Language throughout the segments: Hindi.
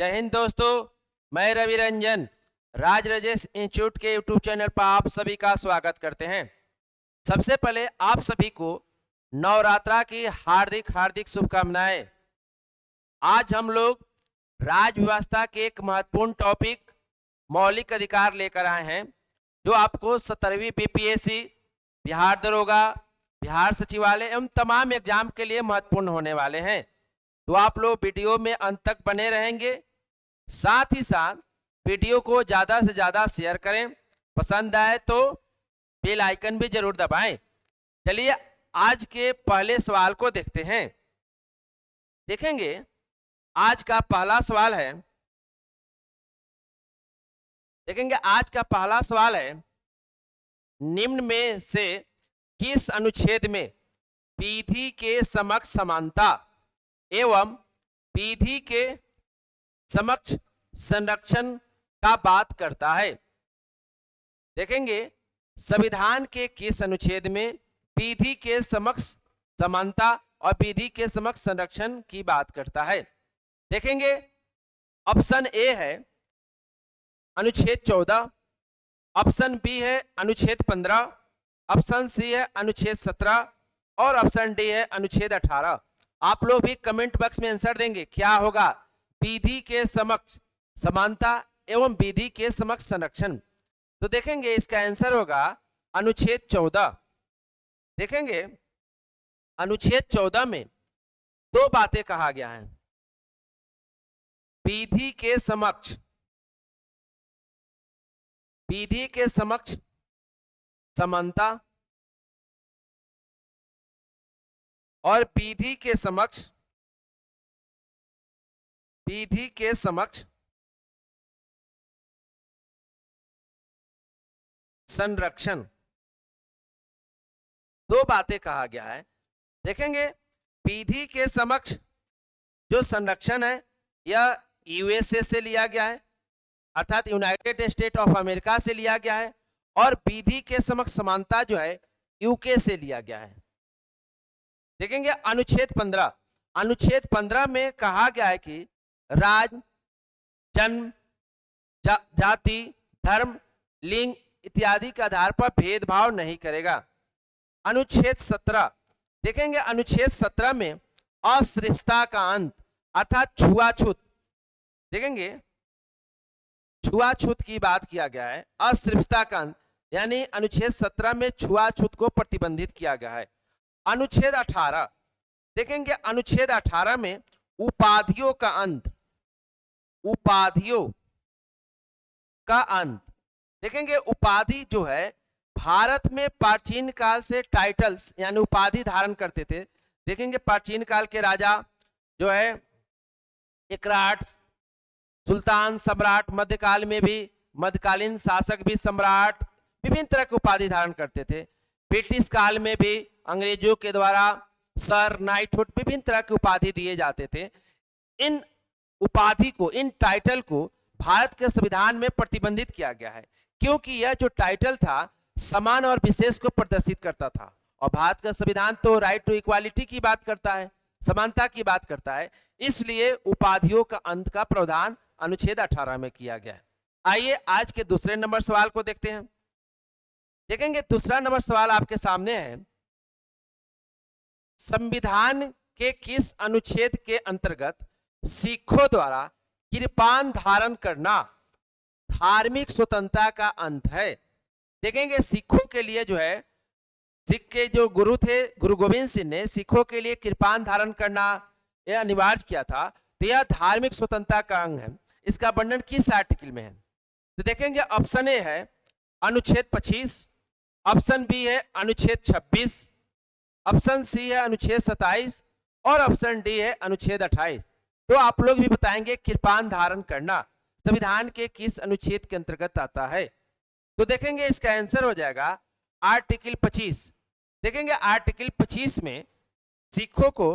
जय हिंद दोस्तों, मैं रवि रंजन राज राजेश इंस्टीट्यूट के यूट्यूब चैनल पर आप सभी का स्वागत करते हैं। सबसे पहले आप सभी को नवरात्रा की हार्दिक हार्दिक शुभकामनाएं। आज हम लोग राज्य व्यवस्था के एक महत्वपूर्ण टॉपिक मौलिक अधिकार लेकर आए हैं, जो आपको 17वीं बीपीएससी, बिहार दरोगा, बिहार सचिवालय एवं तमाम एग्जाम के लिए महत्वपूर्ण होने वाले हैं। तो आप लोग वीडियो में अंत तक बने रहेंगे। साथ ही साथ वीडियो को ज़्यादा से ज़्यादा शेयर करें, पसंद आए तो बेल आइकन भी जरूर दबाएं। चलिए आज के पहले सवाल को देखते हैं। देखेंगे आज का पहला सवाल है। निम्न में से किस अनुच्छेद में विधि के समक्ष समानता एवं विधि के समक्ष संरक्षण का बात करता है? देखेंगे संविधान के किस अनुच्छेद में विधि के समक्ष समानता और विधि के समक्ष संरक्षण की बात करता है? देखेंगे ऑप्शन ए है अनुच्छेद 14, ऑप्शन बी है अनुच्छेद 15, ऑप्शन सी है अनुच्छेद 17 और ऑप्शन डी है अनुच्छेद 18। आप लोग भी कमेंट बॉक्स में आंसर देंगे क्या होगा। विधि के समक्ष समानता एवं विधि के समक्ष संरक्षण। तो देखेंगे इसका आंसर होगा अनुच्छेद 14। देखेंगे अनुच्छेद 14 में दो बातें कहा गया है। विधि के समक्ष समानता और विधि के समक्ष संरक्षण, दो बातें कहा गया है। देखेंगे विधि के समक्ष जो संरक्षण है यह यूएसए से लिया गया है, अर्थात यूनाइटेड स्टेट ऑफ अमेरिका से लिया गया है, और विधि के समक्ष समानता जो है यूके से लिया गया है। देखेंगे अनुच्छेद 15 में कहा गया है कि राज्य, जन्म, जाति, धर्म, लिंग इत्यादि के आधार पर भेदभाव नहीं करेगा। अनुच्छेद 17, देखेंगे अनुच्छेद 17 में अस्पृश्यता का अंत अर्थात छुआछूत, देखेंगे छुआछूत की बात किया गया है। अस्पृश्यता का अंत यानी अनुच्छेद 17 में छुआछूत को प्रतिबंधित किया गया है। अनुच्छेद 18, देखेंगे अनुच्छेद 18 में उपाधियों का अंत, देखेंगे उपाधि जो है भारत में प्राचीन काल से टाइटल्स यानी उपाधि धारण करते थे। देखेंगे प्राचीन काल के राजा जो है एकराट, सुल्तान, सम्राट, मध्यकाल में भी मध्यकालीन शासक भी सम्राट, विभिन्न तरह की उपाधि धारण करते थे। ब्रिटिश काल में भी अंग्रेजों के द्वारा सर, नाइटहुड, विभिन्न तरह की उपाधि दिए जाते थे। इन उपाधि को, इन टाइटल को भारत के संविधान में प्रतिबंधित किया गया है, क्योंकि यह जो टाइटल था समान और विशेष को प्रदर्शित करता था, और भारत का संविधान तो राइट टू इक्वालिटी की बात करता है, समानता की बात करता है। इसलिए उपाधियों का अंत का प्रावधान अनुच्छेद 18 में किया गया है। आइए आज के दूसरे नंबर सवाल को देखते हैं। देखेंगे दूसरा नंबर सवाल आपके सामने है। संविधान के किस अनुच्छेद के अंतर्गत सिखों द्वारा कृपाण धारण करना धार्मिक स्वतंत्रता का अंत है? देखेंगे सिखों के लिए जो है, सिख के जो गुरु थे गुरु गोविंद सिंह ने सिखों के लिए कृपाण धारण करना यह अनिवार्य किया था। तो यह धार्मिक स्वतंत्रता का अंग है। इसका वर्णन किस आर्टिकल में है? तो देखेंगे ऑप्शन ए है अनुच्छेद 25, ऑप्शन बी है अनुच्छेद 26, ऑप्शन सी है अनुच्छेद 27 और ऑप्शन डी है अनुच्छेद 28। तो आप लोग भी बताएंगे कृपाण धारण करना संविधान के किस अनुच्छेद के अंतर्गत आता है? तो देखेंगे इसका आंसर हो जाएगा आर्टिकल 25। देखेंगे आर्टिकल 25 में सिखों को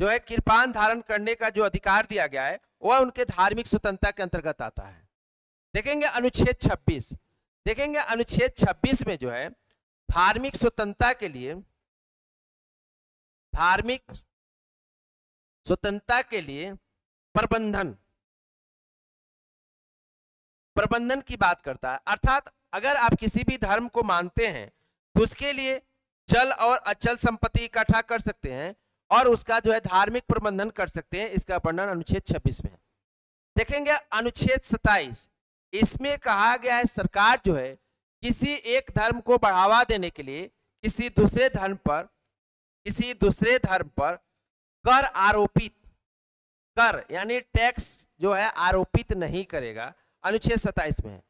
जो है कृपाण धारण करने का जो अधिकार दिया गया है वह उनके धार्मिक स्वतंत्रता के अंतर्गत आता है। देखेंगे अनुच्छेद 26, देखेंगे अनुच्छेद 26 में जो है धार्मिक स्वतंत्रता के लिए प्रबंधन, प्रबंधन की बात करता है। अर्थात अगर आप किसी भी धर्म को मानते हैं तो उसके लिए चल और अचल संपत्ति इकट्ठा कर सकते हैं और उसका जो है धार्मिक प्रबंधन कर सकते हैं। इसका वर्णन अनुच्छेद 26 में है। देखेंगे अनुच्छेद 27, इसमें कहा गया है सरकार जो है किसी एक धर्म को बढ़ावा देने के लिए किसी दूसरे धर्म पर कर आरोपित, कर यानी टैक्स जो है आरोपित नहीं करेगा, अनुच्छेद 27 में है।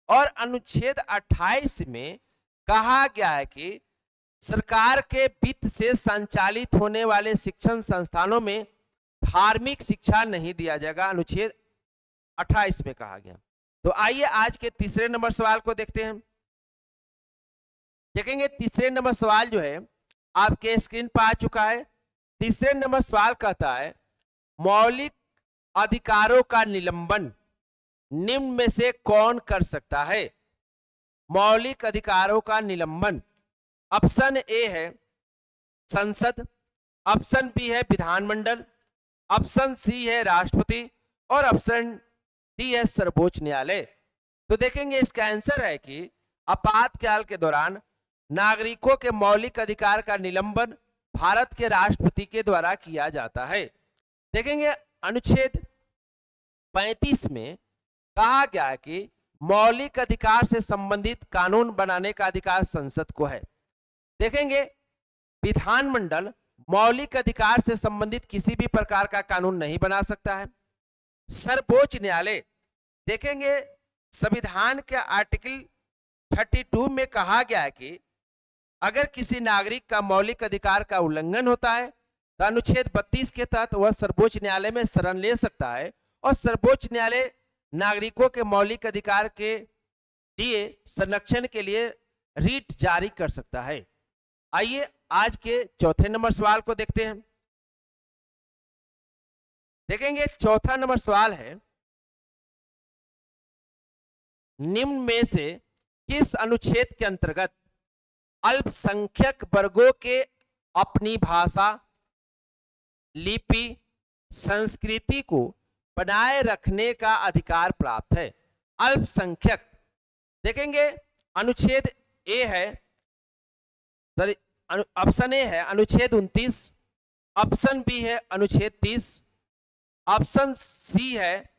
और अनुच्छेद 28 में कहा गया है कि सरकार के वित्त से संचालित होने वाले शिक्षण संस्थानों में धार्मिक शिक्षा नहीं दिया जाएगा, अनुच्छेद 28 में कहा गया। तो आइए आज के तीसरे नंबर सवाल को देखते हैं। देखेंगे तीसरे नंबर सवाल जो है आपके स्क्रीन पर आ चुका है। तीसरे नंबर सवाल कहता है मौलिक अधिकारों का निलंबन निम्न में से कौन कर सकता है? मौलिक अधिकारों का निलंबन, ऑप्शन ए है संसद, ऑप्शन बी है विधानमंडल, ऑप्शन सी है राष्ट्रपति और ऑप्शन डी है सर्वोच्च न्यायालय। तो देखेंगे इसका आंसर है कि आपातकाल के दौरान नागरिकों के मौलिक अधिकार का निलंबन भारत के राष्ट्रपति के द्वारा किया जाता है। देखेंगे अनुच्छेद 35 में कहा गया है कि मौलिक अधिकार से संबंधित कानून बनाने का अधिकार संसद को है। देखेंगे विधानमंडल मौलिक अधिकार से संबंधित किसी भी प्रकार का कानून नहीं बना सकता है। सर्वोच्च न्यायालय, देखेंगे संविधान के आर्टिकल 32 में कहा गया है कि अगर किसी नागरिक का मौलिक अधिकार का उल्लंघन होता है तो अनुच्छेद 32 के तहत वह सर्वोच्च न्यायालय में शरण ले सकता है और सर्वोच्च न्यायालय नागरिकों के मौलिक अधिकार के लिए संरक्षण के लिए रीट जारी कर सकता है। आइए आज के चौथे नंबर सवाल को देखते हैं। देखेंगे चौथा नंबर सवाल है निम्न में से किस अनुच्छेद के अंतर्गत अल्पसंख्यक वर्गों के अपनी भाषा, लिपि, संस्कृति को बनाए रखने का अधिकार प्राप्त है? अल्पसंख्यक, देखेंगे अनुच्छेद ए है, सॉरी ऑप्शन ए है अनुच्छेद 29, ऑप्शन बी है अनुच्छेद 30, ऑप्शन सी है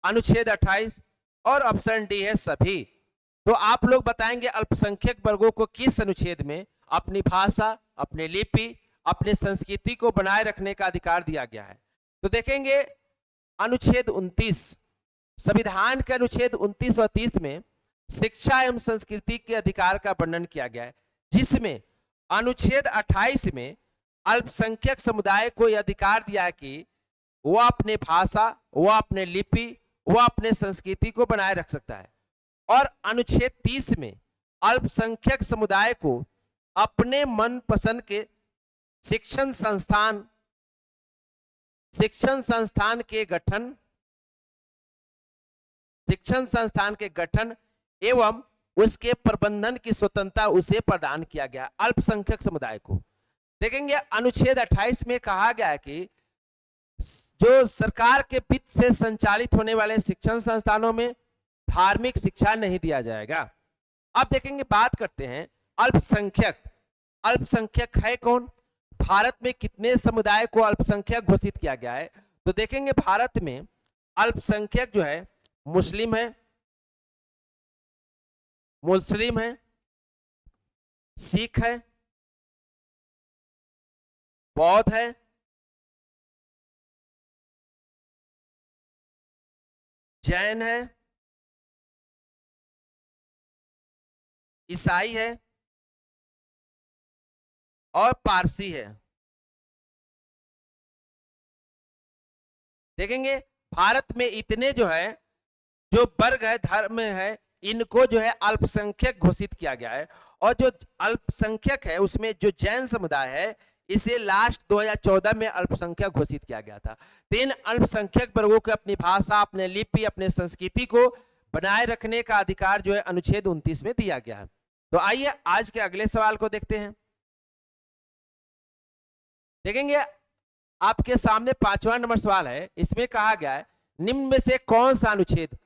अनुच्छेद 28 और ऑप्शन डी है सभी। तो आप लोग बताएंगे अल्पसंख्यक वर्गों को किस अनुच्छेद में अपनी भाषा, अपनी लिपि, अपनी संस्कृति को बनाए रखने का अधिकार दिया गया है? तो देखेंगे अनुच्छेद 29, संविधान के अनुच्छेद 29 और 30 में शिक्षा एवं संस्कृति के अधिकार का वर्णन किया गया है, जिसमें अनुच्छेद 28 में अल्पसंख्यक समुदाय को यह अधिकार दिया है कि वह अपने भाषा, वह अपने लिपि, वह अपने संस्कृति को बनाए रख सकता है। और अनुच्छेद 30 में अल्पसंख्यक समुदाय को अपने मनपसंद के शिक्षण संस्थान के गठन एवं उसके प्रबंधन की स्वतंत्रता उसे प्रदान किया गया अल्पसंख्यक समुदाय को। देखेंगे अनुच्छेद 28 में कहा गया है कि जो सरकार के वित्त से संचालित होने वाले शिक्षण संस्थानों में धार्मिक शिक्षा नहीं दिया जाएगा। अब देखेंगे बात करते हैं अल्पसंख्यक। अल्पसंख्यक है कौन? भारत में कितने समुदाय को अल्पसंख्यक घोषित किया गया है? तो देखेंगे भारत में अल्पसंख्यक जो है मुस्लिम है, सिख है, बौद्ध है, जैन है, ईसाई है और पारसी है। देखेंगे भारत में इतने जो वर्ग है, धर्म है, इनको जो है अल्पसंख्यक घोषित किया गया है। और जो अल्पसंख्यक है उसमें जो जैन समुदाय है इसे लास्ट 2014 में अल्पसंख्यक घोषित किया गया था। तीन अल्पसंख्यक वर्गों को अपनी भाषा, अपने लिपि, अपने संस्कृति को बनाए रखने का अधिकार जो है अनुच्छेद 29 में दिया गया है। तो आइए आज के अगले सवाल को देखते हैं। देखेंगे आपके सामने 5वां नंबर सवाल है। इसमें कहा गया है निम्न में से कौन सा अनुच्छेद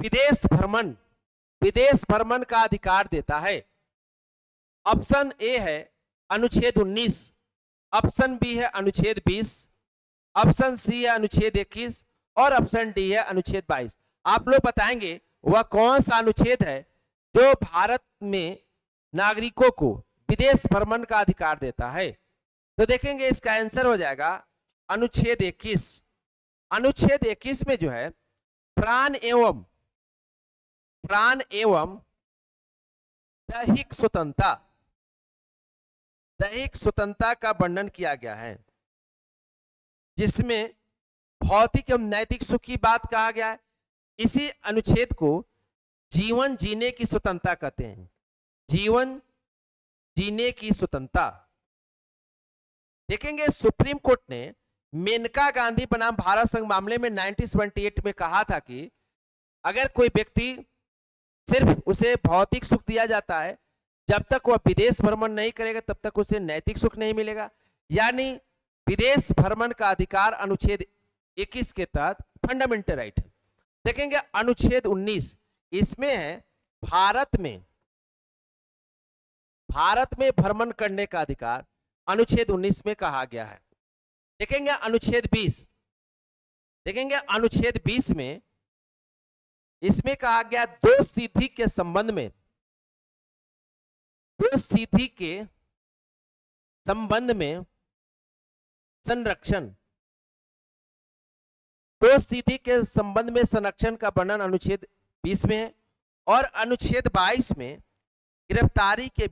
विदेश भ्रमण का अधिकार देता है। ऑप्शन ए है अनुच्छेद 19, ऑप्शन बी है अनुच्छेद 20, ऑप्शन सी है अनुच्छेद 21 और ऑप्शन डी है अनुच्छेद 22। आप लोग बताएंगे वह कौन सा अनुच्छेद है जो भारत में नागरिकों को विदेश भ्रमण का अधिकार देता है। तो देखेंगे इसका आंसर हो जाएगा अनुच्छेद 21। अनुच्छेद 21 में जो है प्राण एवं दैहिक स्वतंत्रता का वर्णन किया गया है, जिसमें भौतिक एवं नैतिक सुख की बात कहा गया है। इसी अनुच्छेद को जीवन जीने की स्वतंत्रता कहते हैं, जीवन जीने की स्वतंत्रता। देखेंगे सुप्रीम कोर्ट ने मेनका गांधी बनाम भारत संघ मामले में 1978 में कहा था कि अगर कोई व्यक्ति सिर्फ उसे भौतिक सुख दिया जाता है, जब तक वह विदेश भ्रमण नहीं करेगा तब तक उसे नैतिक सुख नहीं मिलेगा। यानी विदेश भ्रमण का अधिकार अनुच्छेद 21 के तहत फंडामेंटल राइट है। देखेंगे अनुच्छेद 19, इसमें है भारत में भ्रमण करने का अधिकार, अनुच्छेद 19 में कहा गया है। देखेंगे अनुच्छेद 20, देखेंगे अनुच्छेद 20 में इसमें कहा गया दो सीधी के संबंध में संरक्षण, दो सीधी के संबंध में संरक्षण का वर्णन अनुच्छेद 20 में है। और अनुच्छेद 22 में गिरफ्तारी के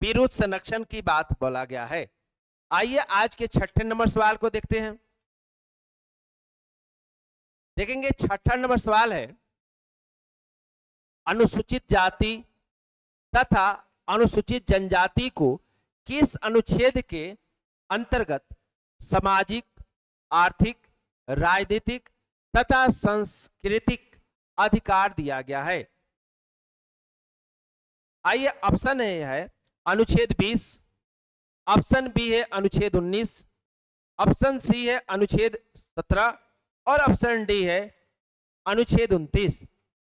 विरुद्ध संरक्षण की बात बोला गया है। आइए आज के 6ठे नंबर सवाल को देखते हैं। देखेंगे 6ठा नंबर सवाल है अनुसूचित जाति तथा अनुसूचित जनजाति को किस अनुच्छेद के अंतर्गत सामाजिक, आर्थिक, राजनीतिक तथा सांस्कृतिक अधिकार दिया गया है। आइए ऑप्शन ए है अनुच्छेद 20, ऑप्शन बी है अनुच्छेद 19, ऑप्शन सी है अनुच्छेद 17 और ऑप्शन डी है अनुच्छेद 29।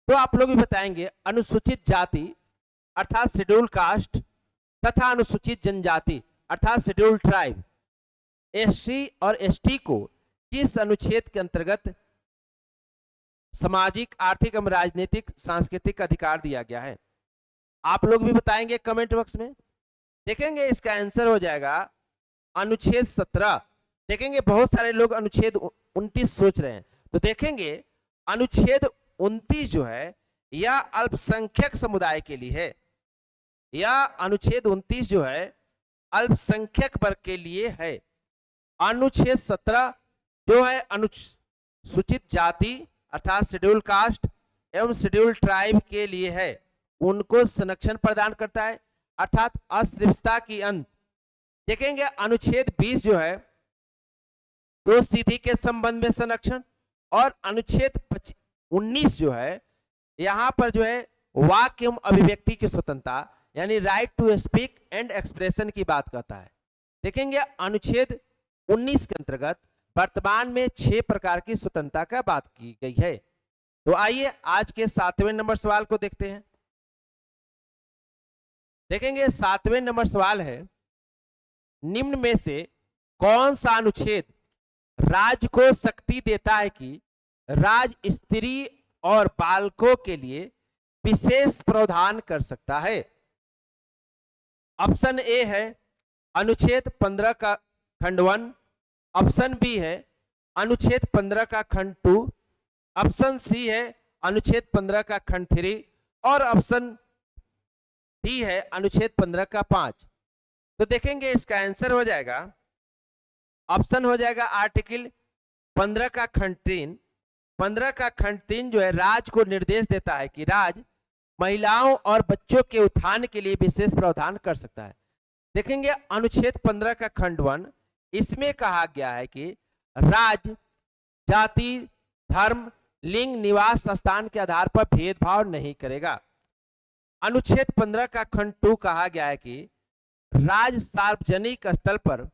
तो आप लोग भी बताएंगे अनुसूचित जाति अर्थात शेड्यूल कास्ट तथा अनुसूचित जनजाति अर्थात शेड्यूल ट्राइब, एससी और एसटी को किस अनुच्छेद के अंतर्गत सामाजिक, आर्थिक एवं राजनीतिक, सांस्कृतिक अधिकार दिया गया है। आप लोग भी बताएंगे कमेंट बॉक्स में। देखेंगे इसका आंसर हो जाएगा अनुच्छेद 17। देखेंगे बहुत सारे लोग अनुच्छेद 29 सोच रहे हैं, तो देखेंगे अनुच्छेद 29 जो है यह अल्पसंख्यक समुदाय के लिए है। यह अनुच्छेद 29 जो है अल्पसंख्यक वर्ग के लिए है। अनुच्छेद 17 जो है अनुसूचित जाति अर्थात शेड्यूल कास्ट एवं शेड्यूल ट्राइब के लिए है, उनको संरक्षण प्रदान करता है अर्थात अस्पृश्यता की अंत। देखेंगे अनुच्छेद 20 जो है दो सीधी के संबंध में संरक्षण, और अनुच्छेद 19 जो है यहां पर जो है वाक्य एवं अभिव्यक्ति की स्वतंत्रता यानी right to speak and expression की बात करता है। देखेंगे अनुच्छेद 19 के अंतर्गत वर्तमान में 6 प्रकार की स्वतंत्रता का बात की गई है। तो आइए आज के 7वें नंबर सवाल को देखते हैं। देखेंगे 7वें नंबर सवाल है निम्न में से कौन सा अनुच्छेद राज्य को शक्ति देता है कि राज्य स्त्री और बालकों के लिए विशेष प्रावधान कर सकता है। ऑप्शन ए है अनुच्छेद 15 का खंड 1, ऑप्शन बी है अनुच्छेद 15 का खंड 2, ऑप्शन सी है अनुच्छेद 15 का खंड 3 और ऑप्शन डी है अनुच्छेद 15 का 5। तो देखेंगे इसका आंसर हो जाएगा ऑप्शन हो जाएगा आर्टिकल 15 का खंड 3। 15 का खंड 3 जो है राज्य को निर्देश देता है कि राज्य महिलाओं और बच्चों के उत्थान के लिए विशेष प्रावधान कर सकता है। देखेंगे अनुच्छेद 15 का खंड 1, इसमें कहा गया है कि राज्य जाति, धर्म, लिंग, निवास स्थान के आधार पर भेदभाव नहीं करेगा। अनुच्छेद 15 का खंड 2 कहा गया है कि राज्य सार्वजनिक स्थल पर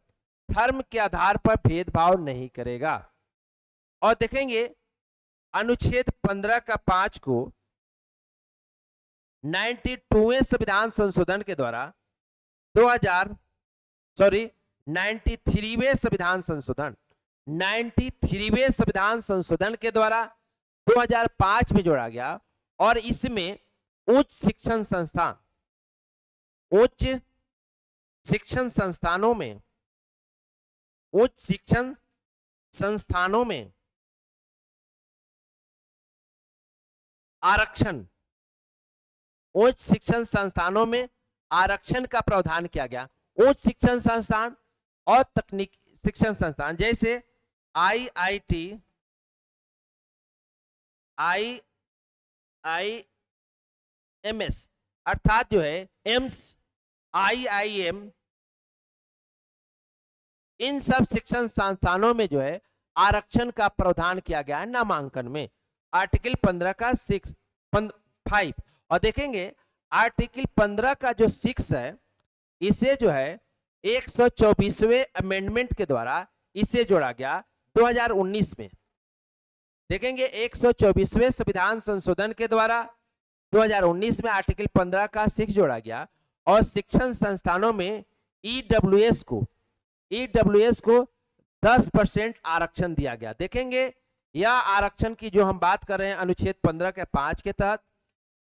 धर्म के आधार पर भेदभाव नहीं करेगा। और देखेंगे अनुच्छेद 15 का 5 को 92वें संविधान संशोधन के द्वारा 93वें संविधान संशोधन 93वें संविधान संशोधन के द्वारा 2005 में जोड़ा गया और इसमें उच्च शिक्षण संस्थान, उच्च शिक्षण संस्थानों में, उच्च शिक्षण संस्थानों में आरक्षण, उच्च शिक्षण संस्थानों में आरक्षण का प्रावधान किया गया। उच्च शिक्षण संस्थान और तकनीकी शिक्षण संस्थान जैसे IIT, IIMS अर्थात जो है एम्स, IIM, इन सब शिक्षण संस्थानों में जो है आरक्षण का प्रावधान किया गया है नामांकन में, आर्टिकल 15 का 5। और देखेंगे आर्टिकल 15 का जो 6 है इसे जो है 124वें अमेंडमेंट के द्वारा इसे जोड़ा गया 2019 में। देखेंगे 124वें संविधान संशोधन के द्वारा 2019 में आर्टिकल 15 का 6 जोड़ा गया और शिक्षण संस्थानों में EWS को 10% आरक्षण दिया गया। देखेंगे यह आरक्षण की जो हम बात कर रहे हैं अनुच्छेद 15 के 5 के तहत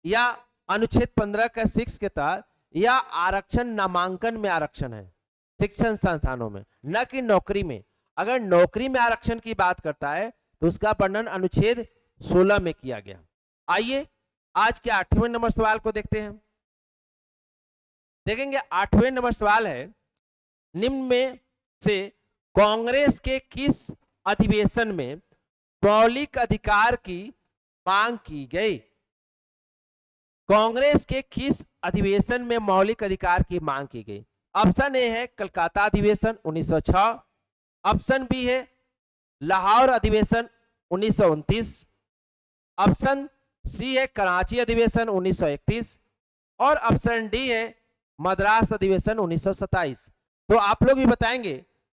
या अनुच्छेद 15 के 6 के तहत, यह आरक्षण नामांकन में आरक्षण है शिक्षण संस्थानों में, न कि नौकरी में। अगर नौकरी में आरक्षण की बात करता है तो उसका वर्णन अनुच्छेद 16 में किया गया। आइए आज के 8वें नंबर सवाल को देखते हैं। देखेंगे 8वें नंबर सवाल है, निम्न में से कांग्रेस के किस अधिवेशन में मौलिक अधिकार की मांग की गई? कांग्रेस के किस अधिवेशन में मौलिक अधिकार की मांग की गई? ऑप्शन ए है कलकत्ता अधिवेशन 1906, ऑप्शन बी है लाहौर अधिवेशन 1929, ऑप्शन सी है कराची अधिवेशन 1931 और ऑप्शन डी है मद्रास अधिवेशन 1927। तो आप लोग भी बताएंगे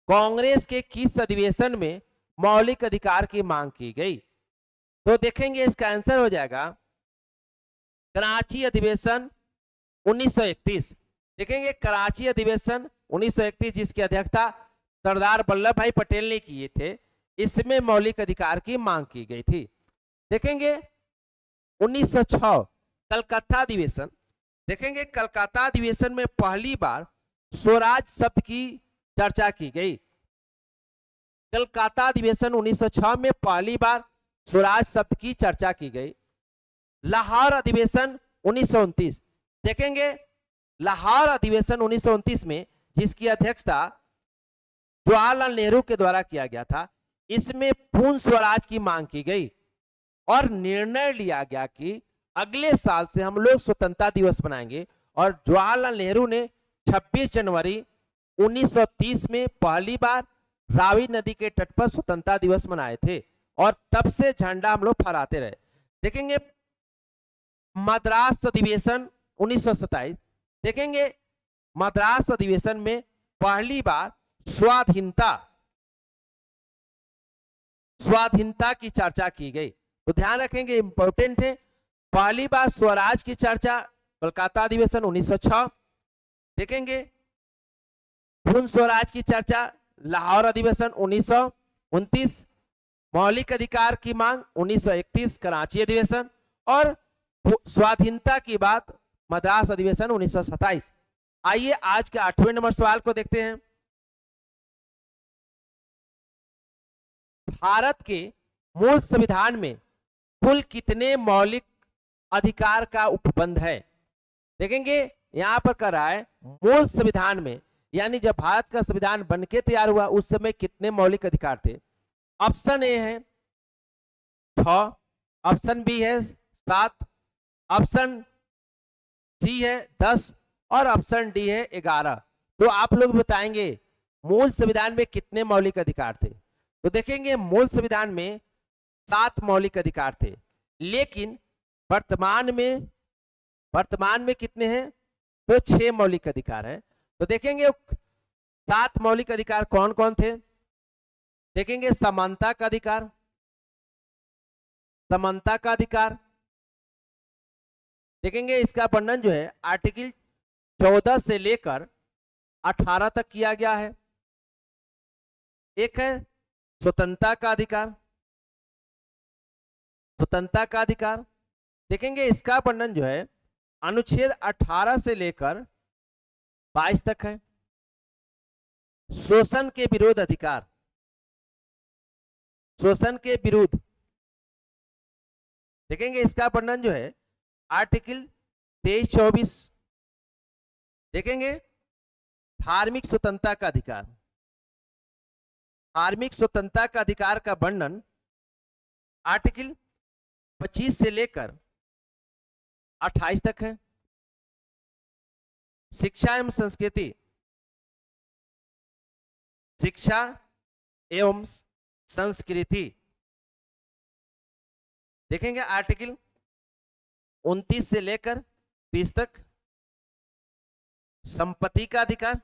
कांग्रेस के किस अधिवेशन में मौलिक अधिकार की मांग की गई? तो देखेंगे इसका आंसर हो जाएगा कराची अधिवेशन 1931। देखेंगे कराची अधिवेशन 1931 जिसकी अध्यक्षता सरदार वल्लभ भाई पटेल ने किए थे, इसमें मौलिक अधिकार की मांग की गई थी। देखेंगे 1906 कलकत्ता अधिवेशन, देखेंगे कलकत्ता अधिवेशन में पहली बार स्वराज शब्द की चर्चा की गई। कलकत्ता अधिवेशन 1906 में पहली बार स्वराज शब्द की चर्चा की गई। लाहौर अधिवेशन 1929, देखेंगे लाहौर अधिवेशन 1929 में जिसकी अध्यक्षता जवाहरलाल नेहरू के द्वारा किया गया था, इसमें पूर्ण स्वराज की मांग की गई और निर्णय लिया गया कि अगले साल से हम लोग स्वतंत्रता दिवस मनाएंगे। और जवाहरलाल नेहरू ने 26 जनवरी 1930 में पहली बार रावी नदी के तट पर स्वतंत्रता दिवस मनाए थे और तब से झंडा हम लोग फहराते रहे। देखेंगे मद्रास अधिवेशन 1927, देखेंगे मद्रास अधिवेशन में पहली बार स्वाधीनता की चर्चा की गई। तो ध्यान रखेंगे इंपॉर्टेंट है, पहली बार स्वराज की चर्चा कलकत्ता अधिवेशन 1906, देखेंगे पूर्ण स्वराज की चर्चा लाहौर अधिवेशन 1929, मौलिक अधिकार की मांग 1931 कराची अधिवेशन और स्वाधीनता की बात मद्रास अधिवेशन 1927। आइए आज के 8वें नंबर सवाल को देखते हैं। भारत के मूल संविधान में कुल कितने मौलिक अधिकार का उपबंध है? देखेंगे यहां पर कर रहा है मूल संविधान में, यानी जब भारत का संविधान बनके तैयार हुआ उस समय कितने मौलिक अधिकार थे? ऑप्शन ए है 6, ऑप्शन बी है 7, ऑप्शन सी है 10 और ऑप्शन डी है 11। तो आप लोग बताएंगे मूल संविधान में कितने मौलिक अधिकार थे? तो देखेंगे मूल संविधान में 7 मौलिक अधिकार थे, लेकिन वर्तमान में कितने हैं? तो 6 मौलिक अधिकार हैं। तो देखेंगे 7 मौलिक अधिकार कौन कौन थे? देखेंगे समानता का अधिकार, समानता का अधिकार। देखेंगे इसका वर्णन जो है आर्टिकल 14 से लेकर 18 तक किया गया है। एक है स्वतंत्रता का अधिकार, स्वतंत्रता का अधिकार। देखेंगे इसका वर्णन जो है अनुच्छेद 18 से लेकर 22 तक है। शोषण के विरोध अधिकार, शोषण के विरुद्ध। देखेंगे इसका वर्णन जो है आर्टिकल 23-24। देखेंगे धार्मिक स्वतंत्रता का अधिकार, धार्मिक स्वतंत्रता का अधिकार का वर्णन आर्टिकल 25 से लेकर 28 तक है। शिक्षा एवं संस्कृति, शिक्षा एवं संस्कृति। देखेंगे आर्टिकल 29 से लेकर 30 तक। संपत्ति का अधिकार,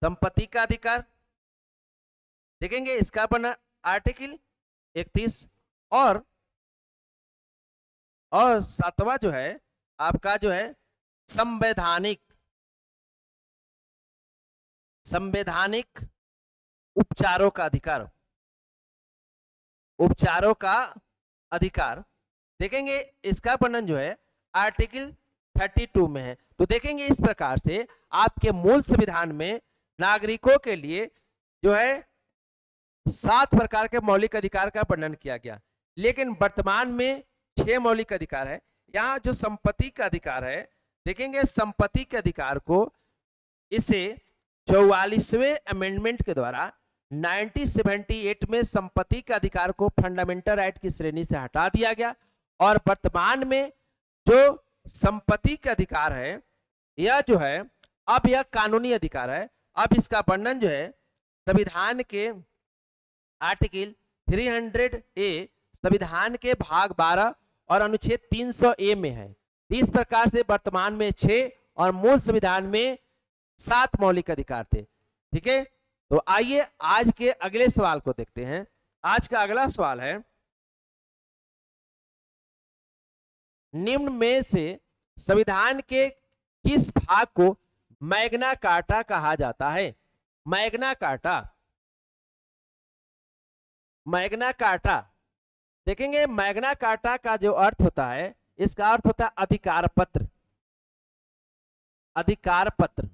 संपत्ति का अधिकार। देखेंगे इसका बना आर्टिकल 31 और 7वां जो है आपका जो है संवैधानिक, संवैधानिक उपचारों का अधिकार, उपचारों का अधिकार। देखेंगे इसका वर्णन जो है आर्टिकल 32 में है। तो देखेंगे इस प्रकार से आपके मूल संविधान में नागरिकों के लिए जो है 7 प्रकार के मौलिक अधिकार का वर्णन किया गया, लेकिन वर्तमान में 6 मौलिक अधिकार है। यहाँ जो संपत्ति का अधिकार है, देखेंगे संपत्ति के अधिकार को इसे 44वें अमेंडमेंट के द्वारा 1978 में संपत्ति के अधिकार को फंडामेंटल राइट की श्रेणी से हटा दिया गया और वर्तमान में जो संपत्ति के अधिकार है यह जो है अब यह कानूनी अधिकार है। अब इसका वर्णन जो है संविधान के आर्टिकल 300A संविधान के भाग 12 और अनुच्छेद 300A में है। इस प्रकार से वर्तमान में 6 और मूल संविधान में 7 मौलिक अधिकार थे। ठीक है, तो आइए आज के अगले सवाल को देखते हैं। आज का अगला सवाल है, निम्न में से संविधान के किस भाग को मैग्ना कार्टा कहा जाता है? Magna carta, Magna carta. देखेंगे मैग्ना कार्टा का जो अर्थ होता है, इसका अर्थ होता है अधिकार पत्र, अधिकार पत्र।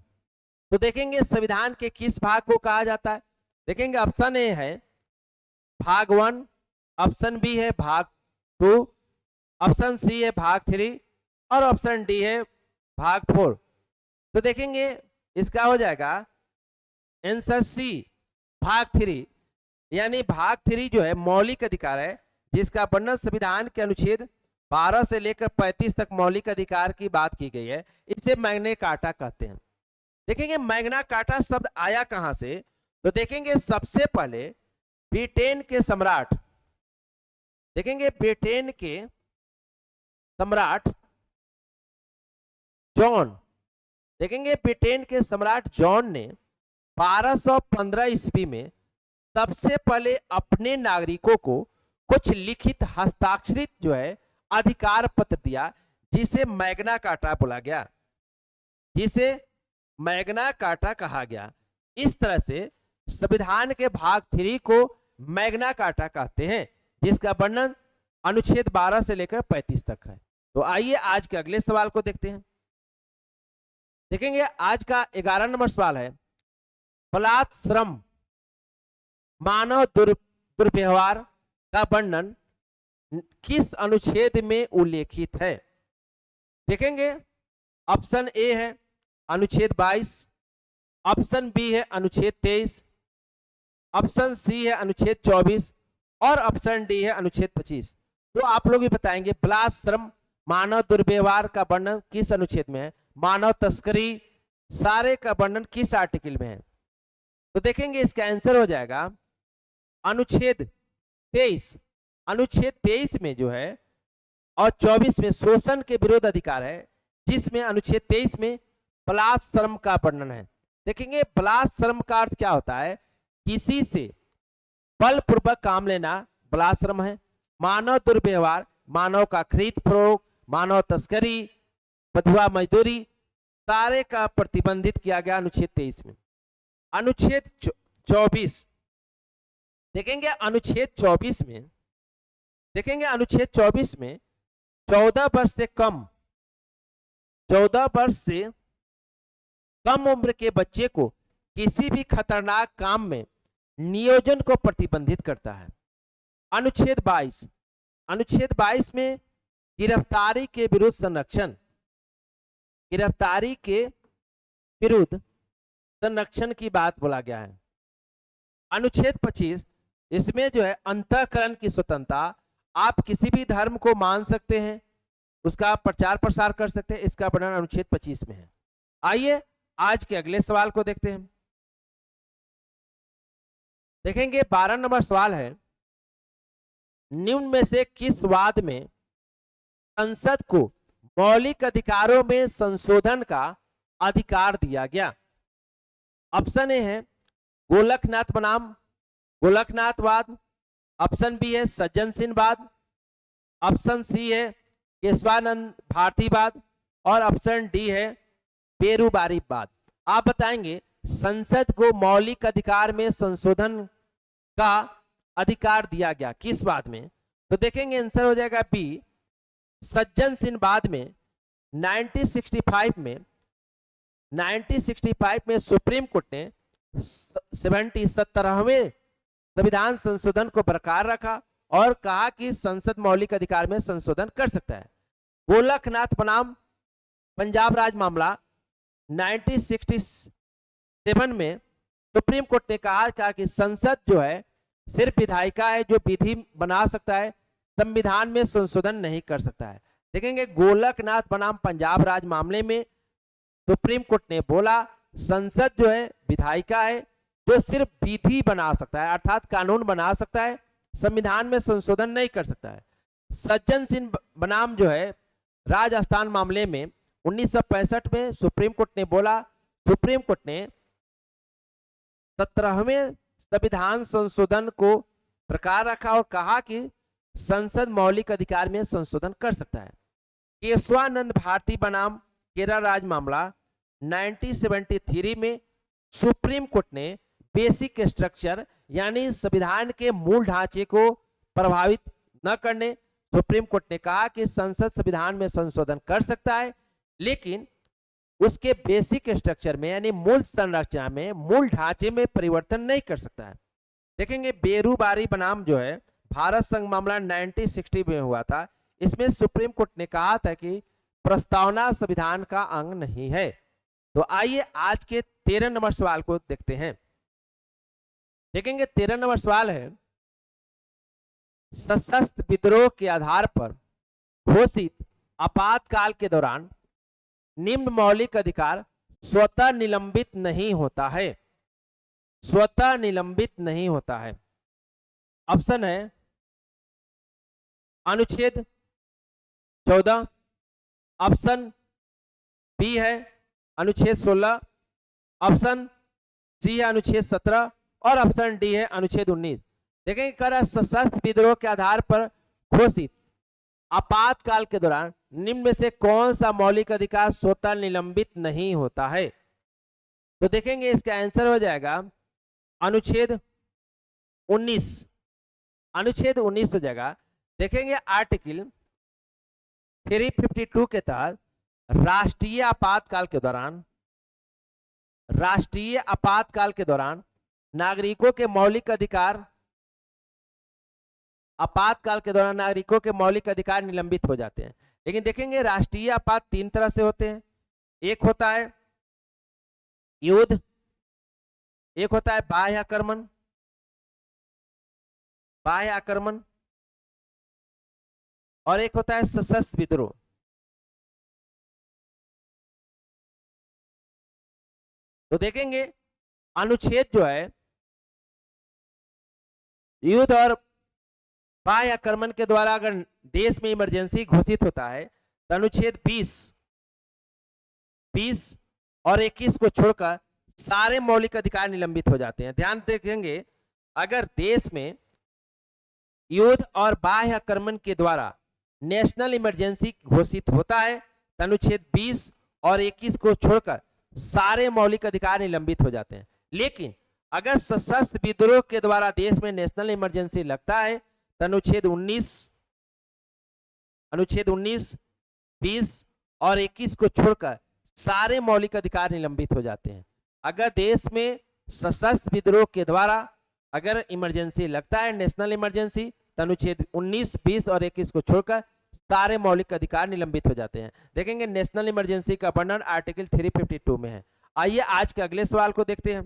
तो देखेंगे संविधान के किस भाग को कहा जाता है? देखेंगे ऑप्शन ए है भाग 1, ऑप्शन बी है भाग 2, ऑप्शन सी है भाग 3 और ऑप्शन डी है भाग 4। तो देखेंगे इसका हो जाएगा आंसर सी भाग 3, यानी भाग 3 जो है मौलिक अधिकार है, जिसका वर्णन संविधान के अनुच्छेद 12 से लेकर 35 तक मौलिक अधिकार की बात की गई है। इसे मैग्ना कार्टा कहते हैं। देखेंगे मैग्ना कार्टा शब्द आया कहां से? तो देखेंगे सबसे पहले ब्रिटेन के सम्राट, देखेंगे ब्रिटेन के सम्राट जॉन, देखेंगे ब्रिटेन के सम्राट जॉन ने 1215 ईस्वी में सबसे पहले अपने नागरिकों को कुछ लिखित हस्ताक्षरित जो है अधिकार पत्र दिया, जिसे मैग्ना कार्टा बोला गया, जिसे मैग्ना कार्टा कहा गया। इस तरह से संविधान के भाग 3 को मैग्ना कार्टा कहते हैं, जिसका वर्णन अनुच्छेद 12 से लेकर 35 तक है। तो आइए आज के अगले सवाल को देखते हैं। देखेंगे आज का 11 नंबर सवाल है, बलात् श्रम मानव दुर्व्यवहार का वर्णन किस अनुच्छेद में उल्लेखित है? देखेंगे ऑप्शन ए है अनुच्छेद 22, ऑप्शन बी है अनुच्छेद 23, ऑप्शन सी है अनुच्छेद 24 और ऑप्शन डी है अनुच्छेद 25। तो आप लोग भी बताएंगे बलात् श्रम मानव दुर्व्यवहार का वर्णन किस अनुच्छेद में है, मानव तस्करी सारे का वर्णन किस आर्टिकल में है? तो देखेंगे इसका आंसर हो जाएगा अनुच्छेद 23। अनुच्छेद 23 में जो है और 24 में शोषण के विरोध अधिकार है, जिसमें अनुच्छेद 23 में बलात् श्रम का वर्णन है। देखेंगे बलात्श्रम का अर्थ क्या होता है, किसी से बलपूर्वक काम लेना बलात्श्रम है। मानव दुर्व्यवहार, मानव का खरीद फरोख्त, मानव तस्करी, बंधुआ मजदूरी, सारे का प्रतिबंधित किया गया अनुच्छेद 23 में। अनुच्छेद 24 देखेंगे, अनुच्छेद 24 में देखेंगे, अनुच्छेद 24 में 14 वर्ष से कम 14 वर्ष से कम उम्र के बच्चे को किसी भी खतरनाक काम में नियोजन को प्रतिबंधित करता है। अनुच्छेद 22 में गिरफ्तारी के विरुद्ध संरक्षण, गिरफ्तारी के विरुद्ध संरक्षण की बात बोला गया है। अनुच्छेद 25 इसमें जो है अंतःकरण की स्वतंत्रता, आप किसी भी धर्म को मान सकते हैं, उसका प्रचार प्रसार कर सकते हैं, इसका वर्णन अनुच्छेद 25 में है। आइए आज के अगले सवाल को देखते हैं। देखेंगे 12 नंबर सवाल है, निम्न में से किस वाद में संसद को मौलिक अधिकारों में संशोधन का अधिकार दिया गया? ऑप्शन ए है गोलकनाथ बनाम गोलकनाथवाद, ऑप्शन बी है सज्जन सिंहवाद, ऑप्शन सी है केशवानंद भारतीवाद और ऑप्शन डी है बेरुबारीवाद। आप बताएंगे संसद को मौलिक अधिकार में संशोधन का अधिकार दिया गया किस वाद में? तो देखेंगे आंसर हो जाएगा बी, सज्जन सिंहवाद में। 1965 में सुप्रीम कोर्ट ने 77वें संविधान संशोधन को बरकरार रखा और कहा कि संसद मौलिक अधिकार में संशोधन कर सकता है। गोलकनाथ बनाम पंजाब राज मामला 1967 में सुप्रीम कोर्ट ने कहा कि संसद जो है सिर्फ विधायिका है जो विधि बना सकता है, संविधान में संशोधन नहीं कर सकता है। देखेंगे गोलकनाथ बनाम पंजाब राज मामले में सुप्रीम कोर्ट ने बोला संसद जो है विधायिका है जो सिर्फ विधि बना सकता है, अर्थात कानून बना सकता है, संविधान में संशोधन नहीं कर सकता है। सज्जन सिंह बनाम जो है राजस्थान मामले में 1965 में सुप्रीम कोर्ट ने बोला, सुप्रीम कोर्ट ने 17वें संविधान संशोधन को बरकरार रखा और कहा कि संसद मौलिक अधिकार में संशोधन कर सकता है। केशवानंद भारती बनाम केरल राज मामला 1973 में सुप्रीम कोर्ट ने बेसिक स्ट्रक्चर यानी संविधान के मूल ढांचे को प्रभावित न करने सुप्रीम कोर्ट ने कहा कि संसद संविधान में संशोधन कर सकता है, लेकिन उसके बेसिक स्ट्रक्चर में यानी मूल संरचना में, मूल ढांचे में परिवर्तन नहीं कर सकता है। देखेंगे बेरुबारी बनाम जो है भारत संघ मामला 1960 में हुआ था, इसमें सुप्रीम कोर्ट ने कहा था कि प्रस्तावना संविधान का अंग नहीं है। तो आइए आज के 13 नंबर सवाल को देखते हैं। देखेंगे 13 नंबर सवाल है, सशस्त्र विद्रोह के आधार पर घोषित आपातकाल के दौरान निम्न मौलिक अधिकार स्वतः निलंबित नहीं होता है, स्वतः निलंबित नहीं होता है। ऑप्शन है अनुच्छेद 14, ऑप्शन बी है अनुच्छेद 16, ऑप्शन सी है अनुच्छेद 17 और ऑप्शन डी है अनुच्छेद 19। देखेंगे कर सशस्त्र विद्रोह के आधार पर घोषित आपातकाल के दौरान निम्न में से कौन सा मौलिक अधिकार स्वतः निलंबित नहीं होता है? तो देखेंगे इसका आंसर हो जाएगा अनुच्छेद 19, अनुच्छेद 19 हो जाएगा। देखेंगे आर्टिकल 352 के तहत राष्ट्रीय आपातकाल के दौरान, राष्ट्रीय आपातकाल के दौरान नागरिकों के मौलिक अधिकार, आपातकाल के दौरान नागरिकों के मौलिक अधिकार निलंबित हो जाते हैं। लेकिन देखेंगे राष्ट्रीय आपात 3 तरह से होते हैं, एक होता है युद्ध, एक होता है बाह्य आक्रमण, बाह्य आक्रमण और एक होता है सशस्त्र विद्रोह। तो देखेंगे अनुच्छेद जो है युद्ध और बाह्य आक्रमण के द्वारा अगर देश में इमरजेंसी घोषित होता है तो अनुच्छेद 20 और 21 को छोड़कर सारे मौलिक अधिकार निलंबित हो जाते हैं। ध्यान देखेंगे, अगर देश में युद्ध और बाह्य आक्रमण के द्वारा नेशनल इमरजेंसी घोषित होता है तो अनुच्छेद 20 और 21 को छोड़कर सारे मौलिक अधिकार निलंबित हो जाते हैं। लेकिन अगर सशस्त्र विद्रोह के द्वारा देश में नेशनल इमरजेंसी लगता है तो अनुच्छेद 19, 20 और 21 को छोड़कर सारे मौलिक अधिकार निलंबित हो जाते हैं। अगर देश में सशस्त्र विद्रोह के द्वारा अगर इमरजेंसी लगता है, नेशनल इमरजेंसी, तो अनुच्छेद 19, 20 और 21 को छोड़कर सारे मौलिक अधिकार निलंबित हो जाते हैं। देखेंगे नेशनल इमरजेंसी का वर्णन आर्टिकल 352 में है। आइए आज के अगले सवाल को देखते हैं।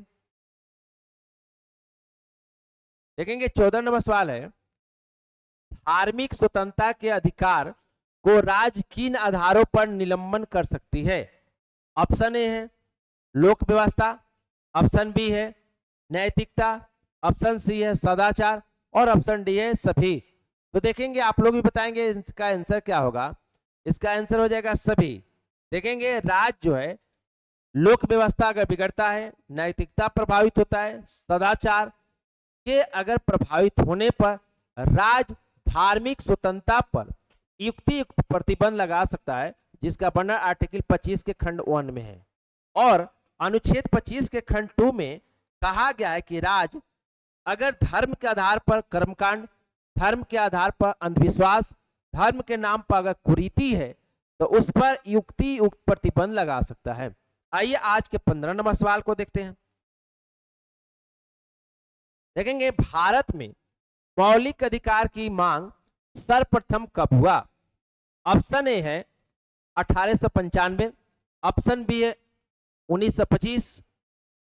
देखेंगे 14 नंबर सवाल है, धार्मिक स्वतंत्रता के अधिकार को राज्य किन आधारों पर निलंबन कर सकती है? ऑप्शन ए है लोक व्यवस्था, ऑप्शन बी है नैतिकता, ऑप्शन सी है सदाचार और ऑप्शन डी है सभी। तो देखेंगे आप लोग भी बताएंगे इसका आंसर क्या होगा। इसका आंसर हो जाएगा सभी। देखेंगे राज्य जो है लोक व्यवस्था अगर बिगड़ता है, नैतिकता प्रभावित होता है, सदाचार के अगर प्रभावित होने पर राज्य धार्मिक स्वतंत्रता पर युक्तियुक्त प्रतिबंध लगा सकता है, जिसका वर्णन आर्टिकल 25 के खंड 1 में है। और अनुच्छेद 25 के खंड 2 में कहा गया है कि राज्य अगर धर्म के आधार पर कर्मकांड, धर्म के आधार पर अंधविश्वास, धर्म के नाम पर अगर कुरीति है तो उस पर युक्तियुक्त प्रतिबंध लगा सकता है। आइए आज के 15 नंबर सवाल को देखते हैं। देखेंगे भारत में मौलिक अधिकार की मांग सर्वप्रथम कब हुआ? ऑप्शन ए है 1895, ऑप्शन बी है 1925,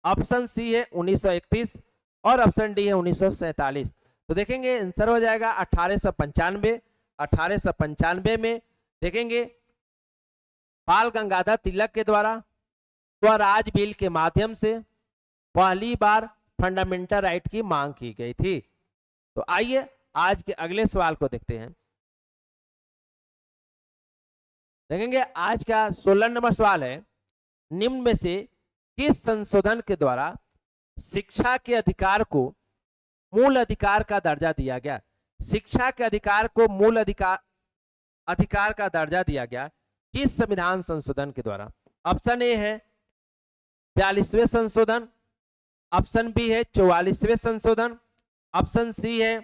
ऑप्शन सी है 1931 और ऑप्शन डी है 1947। तो देखेंगे आंसर हो जाएगा 1895। 1895 में देखेंगे बाल गंगाधर तिलक के द्वारा स्वराज बिल के माध्यम से पहली बार फंडामेंटल राइट की मांग की गई थी। तो आइए आज के अगले सवाल को देखते हैं। देखेंगे आज का 16 नंबर सवाल है, निम्न में से किस संशोधन के द्वारा शिक्षा के अधिकार को मूल अधिकार का दर्जा दिया गया? शिक्षा के अधिकार को मूल अधिकार का दर्जा दिया गया किस संविधान संशोधन के द्वारा? ऑप्शन ए है 42वें संशोधन, ऑप्शन बी है 44वें संशोधन, ऑप्शन सी है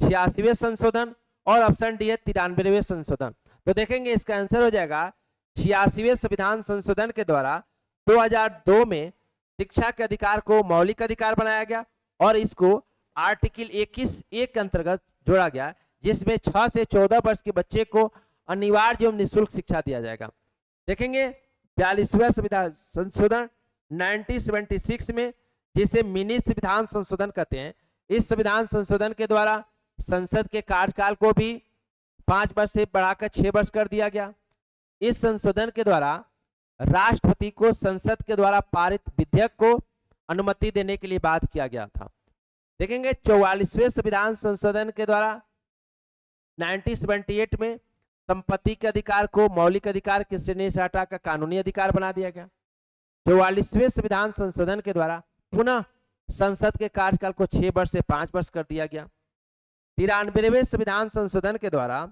86वें संशोधन और ऑप्शन डी है 93वें संशोधन। तो देखेंगे इसका आंसर हो जाएगा 86वें संविधान संशोधन के द्वारा 2002 में शिक्षा के अधिकार को मौलिक अधिकार बनाया गया और इसको आर्टिकल 21(1) के अंतर्गत जोड़ा गया, जिसमें 6 से 14 वर्ष के बच्चे को अनिवार्य एवं निःशुल्क शिक्षा दिया जाएगा। देखेंगे 42वां संविधान संशोधन 1976 में, जिसे मिनी संविधान संशोधन कहते हैं, इस संविधान संशोधन के द्वारा संसद के कार्यकाल को भी 5 वर्ष से बढ़ाकर 6 वर्ष कर दिया गया। इस संशोधन के द्वारा राष्ट्रपति को संसद के द्वारा पारित विधेयक को अनुमति देने के लिए बात किया गया था। देखेंगे 44वें संविधान संशोधन के द्वारा 1978 में संपत्ति के अधिकार को मौलिक अधिकार की श्रेणी से हटाकर कानूनी अधिकार बना दिया गया। 44वें संविधान संशोधन के द्वारा पुनः संसद के कार्यकाल को 6 वर्ष से 5 वर्ष कर दिया गया। 93वें संविधान संशोधन के द्वारा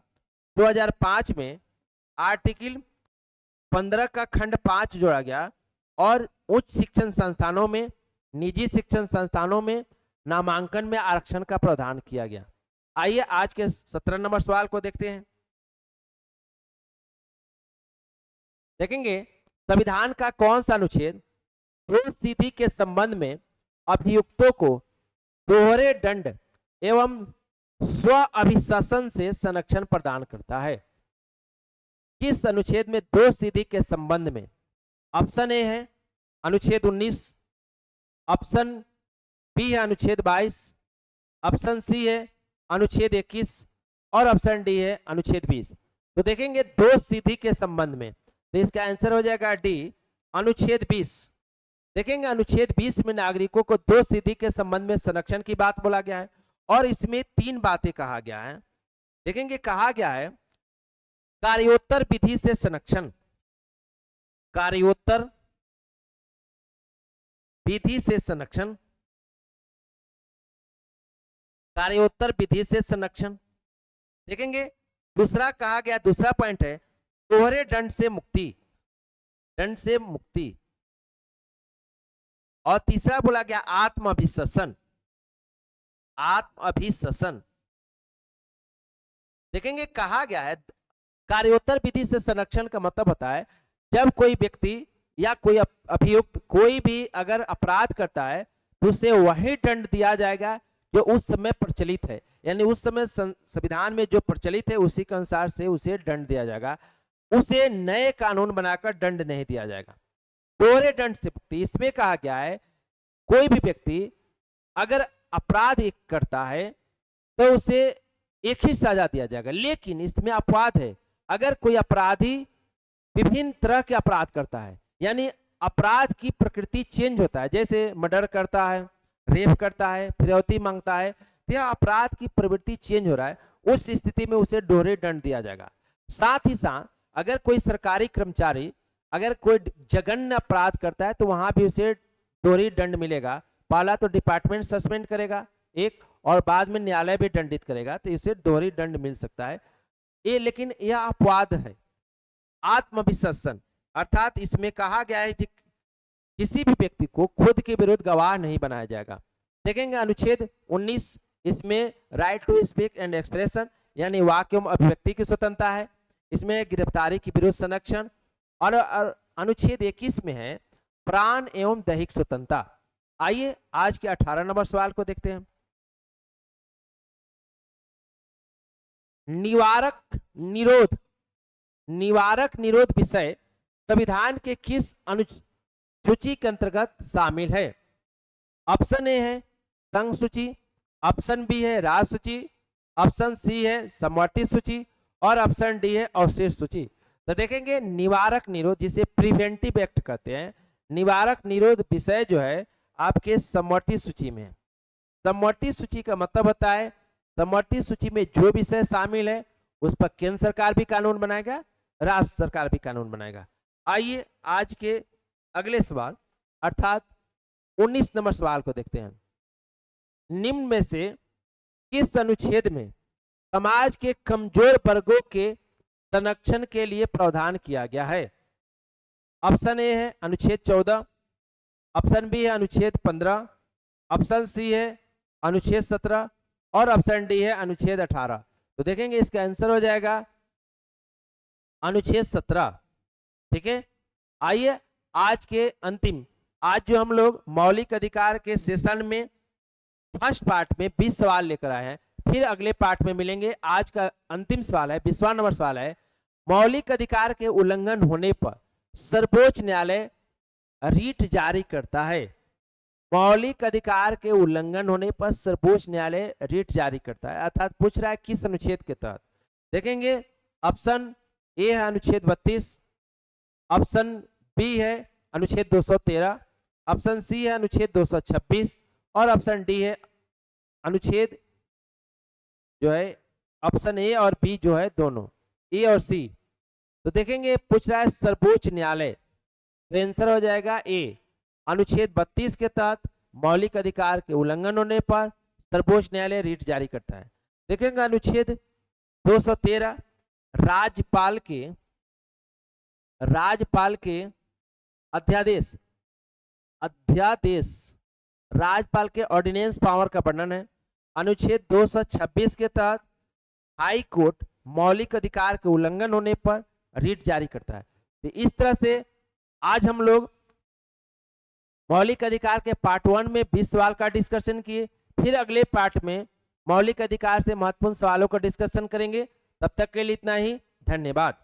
2005 में आर्टिकल 15 का खंड 5 जोड़ा गया और उच्च शिक्षण संस्थानों में, निजी शिक्षण संस्थानों में नामांकन में आरक्षण का प्रावधान किया गया। आइए आज के 17 नंबर सवाल को देखते हैं। देखेंगे संविधान का कौन सा अनुच्छेद दोषसिद्धि के संबंध में अभियुक्तों को दोहरे दंड एवं स्व अभिशासन से संरक्षण प्रदान करता है? किस अनुच्छेद में दोषसिद्धि के संबंध में? ऑप्शन ए है अनुच्छेद 19, ऑप्शन बी है अनुच्छेद 22, ऑप्शन सी है अनुच्छेद 21 और ऑप्शन डी है अनुच्छेद 20। तो देखेंगे दोषसिद्धि के संबंध में, तो इसका आंसर हो जाएगा डी अनुच्छेद 20। देखेंगे अनुच्छेद 20 में नागरिकों को दोषसिद्धि के संबंध में संरक्षण की बात बोला गया है और इसमें 3 बातें कहा गया है। देखेंगे कहा गया है कार्योत्तर विधि से संरक्षण, कार्योत्तर विधि से संरक्षण, कार्योत्तर विधि से संरक्षण। देखेंगे दूसरा कहा गया, दूसरा पॉइंट है दोहरे दंड से मुक्ति, दंड से मुक्ति। और तीसरा बोला गया आत्म अभिश्वसन, आत्म अभिश्वसन। देखेंगे कहा गया है कार्योत्तर विधि से संरक्षण का मतलब होता है जब कोई व्यक्ति या कोई अभियुक्त कोई भी अगर अपराध करता है तो उसे वही दंड दिया जाएगा जो उस समय प्रचलित है, यानी उस समय संविधान में जो प्रचलित है उसी के अनुसार से उसे दंड दिया जाएगा, उसे नए कानून बनाकर दंड नहीं दिया जाएगा। दोहरे दंड से मुक्ति, इसमें कहा गया है कोई भी व्यक्ति अगर अपराध एक करता है तो उसे एक ही सजा दिया जाएगा, लेकिन इसमें अपवाद है। अगर कोई अपराधी विभिन्न तरह के अपराध करता है, यानी अपराध की प्रकृति चेंज होता है, जैसे मर्डर करता है, रेप करता है, फिरौती मांगता है, तो यह अपराध की प्रवृत्ति चेंज हो रहा है, उस स्थिति में उसे दोहरे दंड दिया जाएगा। साथ ही साथ अगर कोई सरकारी कर्मचारी अगर कोई जघन्य अपराध करता है तो वहां भी उसे दोहरी दंड मिलेगा। पहला तो डिपार्टमेंट सस्पेंड करेगा एक, और बाद में न्यायालय भी दंडित करेगा, तो इसे दोहरी दंड मिल सकता है ये। लेकिन यह अपवाद है आत्मविश्वसन, अर्थात इसमें कहा गया है कि किसी भी व्यक्ति को खुद के विरुद्ध गवाह नहीं बनाया जाएगा। देखेंगे अनुच्छेद 19, इसमें right to speak and expression यानी वाक्य एवं अभिव्यक्ति की स्वतंत्रता है। इसमें गिरफ्तारी की विरुद्ध संरक्षण, और अनुच्छेद 21 में है प्राण एवं दैहिक स्वतंत्रता। आइए आज के 18 नंबर सवाल को देखते हैं। निवारक निरोध, निवारक निरोध विषय संविधान के किस अनुसूची के अंतर्गत शामिल है? ऑप्शन ए है संघ सूची, ऑप्शन बी है राज्य सूची, ऑप्शन सी है समवर्ती सूची, और ऑप्शन डी है अवशेष सूची। तो देखेंगे निवारक निरोध जिसे प्रिवेंटिव एक्ट कहते हैं, निवारक निरोध विषय जो है आपके समवर्ती सूची में है। समवर्ती सूची का मतलब होता है समवर्ती सूची में जो विषय शामिल है उस पर केंद्र सरकार भी कानून बनाएगा, राज्य सरकार भी कानून बनाएगा। आइए आज के अगले सवाल अर्थात 19 नंबर सवाल को देखते हैं। निम्न में से किस अनुच्छेद में समाज के कमजोर वर्गों के संरक्षण के लिए प्रावधान किया गया है? ऑप्शन ए है अनुच्छेद 14, ऑप्शन बी है अनुच्छेद 15, ऑप्शन सी है अनुच्छेद 17 और ऑप्शन डी है अनुच्छेद 18। तो देखेंगे इसका आंसर हो जाएगा अनुच्छेद 17। ठीक है, आइए आज के अंतिम, आज जो हम लोग मौलिक अधिकार के सेशन में फर्स्ट पार्ट में 20 सवाल लेकर आए हैं, फिर अगले पार्ट में मिलेंगे। आज का अंतिम सवाल है 20वां नंबर सवाल है, मौलिक अधिकार के उल्लंघन होने पर सर्वोच्च न्यायालय रीट जारी करता है। मौलिक अधिकार के उल्लंघन होने पर सर्वोच्च न्यायालय रीट जारी करता है, अर्थात पूछ रहा है किस अनुच्छेद के तहत। देखेंगे ऑप्शन ए है अनुच्छेद 32, ऑप्शन बी है अनुच्छेद 213, ऑप्शन सी है अनुच्छेद 226 और ऑप्शन डी है अनुच्छेद जो है ऑप्शन ए और बी जो है दोनों ए और सी। तो देखेंगे पूछ रहा है सर्वोच्च न्यायालय, तो आंसर हो जाएगा ए, अनुच्छेद 32 के तहत मौलिक अधिकार के उल्लंघन होने पर सर्वोच्च न्यायालय रीट जारी करता है। देखेंगे अनुच्छेद 213 राज्यपाल के अध्यादेश राज्यपाल के ऑर्डिनेंस पावर का वर्णन है। अनुच्छेद 226 के तहत हाई कोर्ट मौलिक अधिकार के उल्लंघन होने पर रीट जारी करता है। तो इस तरह से आज हम लोग मौलिक अधिकार के पार्ट 1 में 20 सवाल का डिस्कशन किए, फिर अगले पार्ट में मौलिक अधिकार से महत्वपूर्ण सवालों का डिस्कशन करेंगे। तब तक के लिए इतना ही, धन्यवाद।